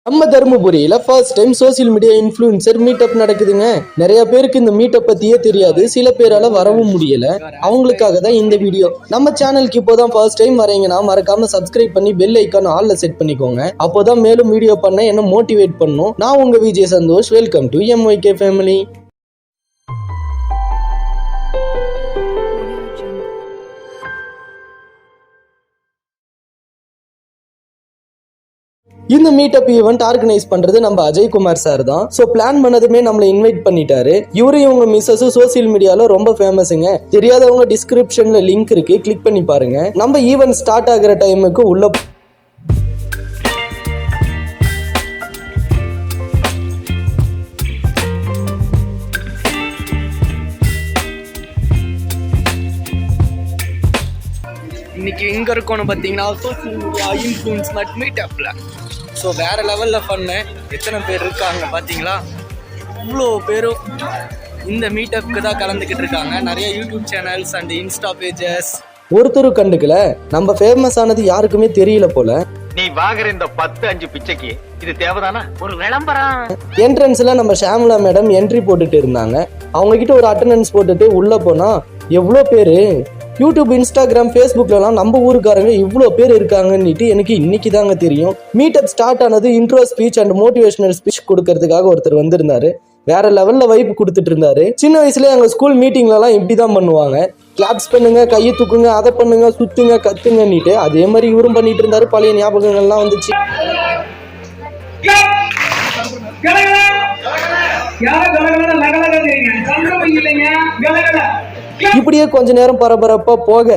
நம்ம தருமபுரியில first time social media influencer meetup நடக்குதுங்க. நிறைய பேருக்கு இந்த மீட்டப் பத்தியே தெரியாது, சில பேரால வரவும் முடியல. அவங்களுக்காக தான் இந்த வீடியோ. நம்ம சேனலுக்கு இப்போதான் ஃபர்ஸ்ட் டைம் வரீங்கன்னா மறக்காம சப்ஸ்கிரைப் பண்ணி பெல் ஐக்கான் ஆல்ல செட் பண்ணிக்கோங்க. அப்போதான் மேலும் வீடியோ பண்ண என்ன மோட்டிவேட் பண்ணும். நான் உங்க Vijay Santhosh. Welcome to MYK family. இந்த மீட்டப் ஈவெண்ட் ஆர்கனைஸ் பண்றது நம்ம அஜய்குமார் சார் தான். சோ பிளான் பண்ணதுமே நம்மளை இன்வைட் பண்ணிட்டாரு. இவரு இவங்க மிஸ்ஸஸ் சோசியல் மீடியால ரொம்ப ஃபேமஸுங்க. தெரியாதவங்க டிஸ்கிரிப்ஷன்ல லிங்க் இருக்கு, கிளிக் பண்ணி பாருங்க. நம்ம ஈவெண்ட் ஸ்டார்ட் ஆகுற டைமுக்கு உள்ள இன்னைக்கு எங்க இருக்கோன்னு பார்த்தீங்கன்னா சோசியல் மீடியா இன்ஃப்ளூயன்ஸ் மீட்டப்ல. ஸோ வேறு லெவலில் பண்ணு. எத்தனை பேர் இருக்காங்க பார்த்தீங்களா? இவ்வளோ பேரும் இந்த மீட்டப்புக்கு தான் கலந்துக்கிட்டு இருக்காங்க. நிறைய YouTube channels and Insta pages. ஒருத்தரும் கண்டுக்கல. நம்ம ஃபேமஸ் ஆனது யாருக்குமே தெரியல போல. நீ வாங்குற இந்த 10-5 பிச்சைக்கு இது தேவைதானா? ஒரு விளம்பரம். என்ட்ரன்ஸ்ல நம்ம ஷாம்லா மேடம் என்ட்ரி போட்டுட்டு இருந்தாங்க. அவங்க கிட்ட ஒரு அட்டண்டன்ஸ் போட்டுட்டு உள்ள போனா எவ்வளோ பேரு யூடியூப், இன்ஸ்டாகிராம், ஃபேஸ்புக்லாம் நம்ம ஊருக்காரங்க இவ்வளோ பேர் இருக்காங்கன்னுட்டு எனக்கு இன்னைக்கு தாங்க தெரியும். மீட்டப் ஸ்டார்ட் ஆனது intro speech and motivational speech கொடுக்கறதுக்காக ஒருத்தர் வந்திருந்தாரு. வேற லெவல்ல வைப் கொடுத்துட்டு இருந்தாரு. சின்ன வயசுல எங்க ஸ்கூல் மீட்டிங்லலாம் இப்படிதான் பண்ணுவாங்க. கிளாப்ஸ் பண்ணுங்க, கையை தூக்குங்க, அதை பண்ணுங்க, சுத்துங்க, கத்துங்கன்னுட்டு அதே மாதிரி இவரும் பண்ணிட்டு இருந்தாரு. பழைய ஞாபகங்கள்லாம் வந்துச்சு. இப்படியே கொஞ்ச நேரம் பரபரப்பா போக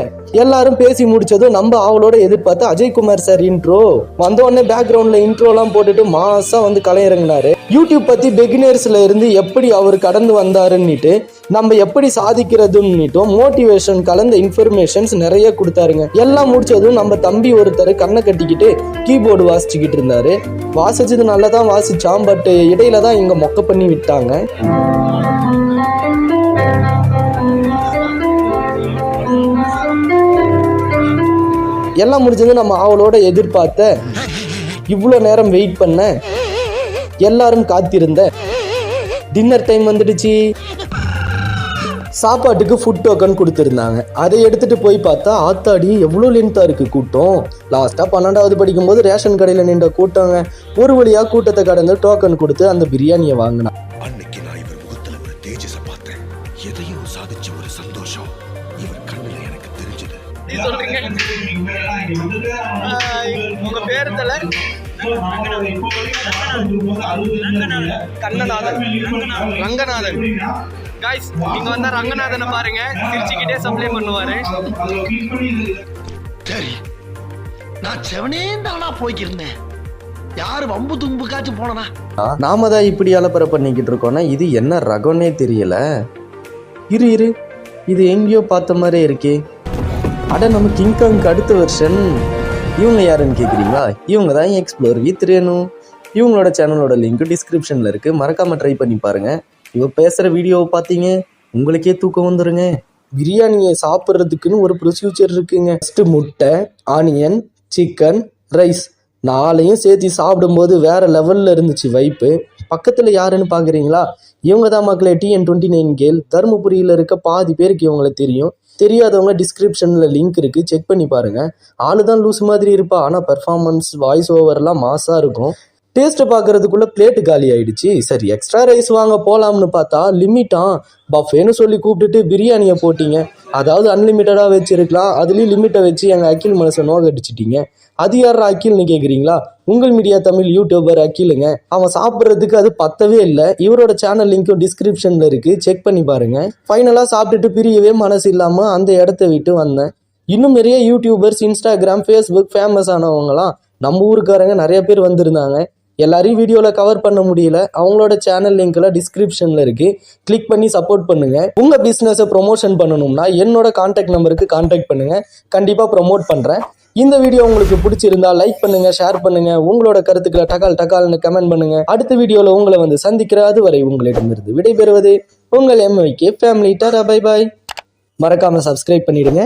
எல்லாரும் பேசி முடிச்சதும் நம்ம அவளோட எதிர்பார்த்து அஜய்குமார் சார் இன்ட்ரோ வந்த உடனே பேக்ரவுண்ட்ல இன்ட்ரோலாம் போட்டுட்டு மாசா வந்து கலையிறங்கினாரு. யூடியூப் பத்தி பிகினர்ஸ்ல இருந்து எப்படி அவர் கடந்து வந்தாருன்னுட்டு நம்ம எப்படி சாதிக்கிறதுன்னுட்டும் மோட்டிவேஷன் கலந்த இன்ஃபர்மேஷன்ஸ் நிறைய கொடுத்தாருங்க. எல்லாம் முடிச்சதும் நம்ம தம்பி ஒருத்தர் கண்ணை கட்டிக்கிட்டு கீபோர்டு வாசிச்சுக்கிட்டு இருந்தாரு. வாசிச்சது நல்லா தான் வாசிச்சான், பட் இடையில தான் இங்க மொக்க பண்ணி விட்டாங்க. எல்லாம் முடிஞ்சது. நம்ம அவளோட எதிர்பார்த்த இவ்வளோ நேரம் வெயிட் பண்ண எல்லாரும் காத்திருந்த டின்னர் டைம் வந்துடுச்சு. சாப்பாட்டுக்கு ஃபுட் டோக்கன் கொடுத்துருந்தாங்க. அதை எடுத்துட்டு போய் பார்த்தா ஆத்தாடி எவ்வளோ லென்த்தா இருக்கு கூட்டம். லாஸ்டா 12வது படிக்கும்போது ரேஷன் கடையில் நின்ற கூட்டங்க. ஒரு வழியா கூட்டத்தை கடந்து டோக்கன் கொடுத்து அந்த பிரியாணியை வாங்கினா. அன்னைக்கு நான் இவர் முகத்துல ஒரு தேஜஸ பார்த்தேன். எதையும் சாதிச்ச ஒரு சந்தோஷம் இவர் கண்ணுல எனக்கு தெரிஞ்சது. உங்க பேர் தல கண்ணநாதன், ரங்கநாதன். காய்ஸ், நீங்க வந்தா ரங்கநாதனை பாருங்க, சிரிச்சுக்கிட்டே சப்ளை பண்ணுவாரு. சரி, நான் செவனே தானா போய்க்கிருந்தேன். யாரு வம்பு தும்புக்காச்சும் போனா நாம தான் இப்படி அலப்பற பண்ணிக்கிட்டு இருக்கோம்னா இது என்ன ரகம்னே தெரியல. இரு இது எங்கேயோ பார்த்த மாதிரி இருக்கே. அட, நம்ம கிங்காங்க்கு அடுத்த வெர்ஷன். இவங்க யாருன்னு கேட்குறீங்களா? இவங்க தான் எக்ஸ்ப்ளோர் வித் ரேணு. இவங்களோட சேனலோட லிங்க் டிஸ்கிரிப்ஷனில் இருக்குது, மறக்காமல் ட்ரை பண்ணி பாருங்கள். இவ பேசுகிற வீடியோவை பார்த்தீங்க உங்களுக்கே தூக்கம் வந்துடுங்க. பிரியாணியை சாப்பிட்றதுக்குன்னு ஒரு ப்ரொசீஜர் இருக்குங்க. ஃபஸ்ட்டு முட்டை, ஆனியன், சிக்கன், ரைஸ் 4ஐயும் சேர்த்து சாப்பிடும்போது வேற லெவலில் இருந்துச்சு வைப்பு. பக்கத்தில் யாருன்னு பார்க்குறீங்களா? இவங்க தான் மக்களே TN29 கேர்ள். தருமபுரியில் இருக்க பாதி பேருக்கு இவங்களை தெரியும். தெரியாதவங்க டிஸ்கிரிப்ஷனில் லிங்க் இருக்குது, செக் பண்ணி பாருங்கள். ஆளு தான் லூஸ் மாதிரி இருப்பா, ஆனால் பெர்ஃபார்மன்ஸ், வாய்ஸ் ஓவர்லாம் மாசாக இருக்கும். டேஸ்ட்டை பார்க்கறதுக்குள்ள பிளேட்டு காலி ஆயிடுச்சு. சரி, எக்ஸ்ட்ரா ரைஸ் வாங்க போகலாம்னு பார்த்தா லிமிட்டா பஃபேன்னு சொல்லி கூப்பிட்டுட்டு பிரியாணியை போட்டிங்க. அதாவது அன்லிமிட்டடாக வச்சுருக்கலாம், அதுலேயும் லிமிட்டை வச்சு எங்கள் அகில் மனசை நோகடிச்சிட்டிங்க. அது யார் அகில்னு கேட்குறீங்களா? உங்கள் மீடியா தமிழ் யூடியூபர் அகிலுங்க. அவன் சாப்பிட்றதுக்கு அது பத்தவே இல்லை. இவரோட சேனல் லிங்க்கும் டிஸ்கிரிப்ஷனில் இருக்குது, செக் பண்ணி பாருங்கள். ஃபைனலாக சாப்பிட்டுட்டு பிரியவே மனசு இல்லாமல் அந்த இடத்த விட்டு வந்தேன். இன்னும் நிறைய யூடியூபர்ஸ், இன்ஸ்டாகிராம், ஃபேஸ்புக் ஃபேமஸ் ஆனவங்களாம் நம்ம ஊருக்காரங்க நிறைய பேர் வந்திருந்தாங்க. எல்லாரையும் வீடியோவில் கவர் பண்ண முடியல. அவங்களோட சேனல் லிங்க்ல டிஸ்கிரிப்ஷனில் இருக்குது, கிளிக் பண்ணி சப்போர்ட் பண்ணுங்கள். உங்கள் பிஸ்னஸை ப்ரொமோஷன் பண்ணணும்னா என்னோட கான்டாக்ட் நம்பருக்கு கான்டாக்ட் பண்ணுங்கள், கண்டிப்பாக ப்ரொமோட் பண்ணுறேன். இந்த வீடியோ உங்களுக்கு பிடிச்சிருந்தா லைக் பண்ணுங்க, ஷேர் பண்ணுங்க, உங்களோட கருத்துக்களை டகால்னு கமெண்ட் பண்ணுங்க. அடுத்த வீடியோல உங்களை வந்து சந்திக்கிற அதுவரை உங்களிடமிருந்து விடைபெறுவது உங்கள் MYK family. Tata, bye bye. மறக்காம சப்ஸ்கிரைப் பண்ணிடுங்க.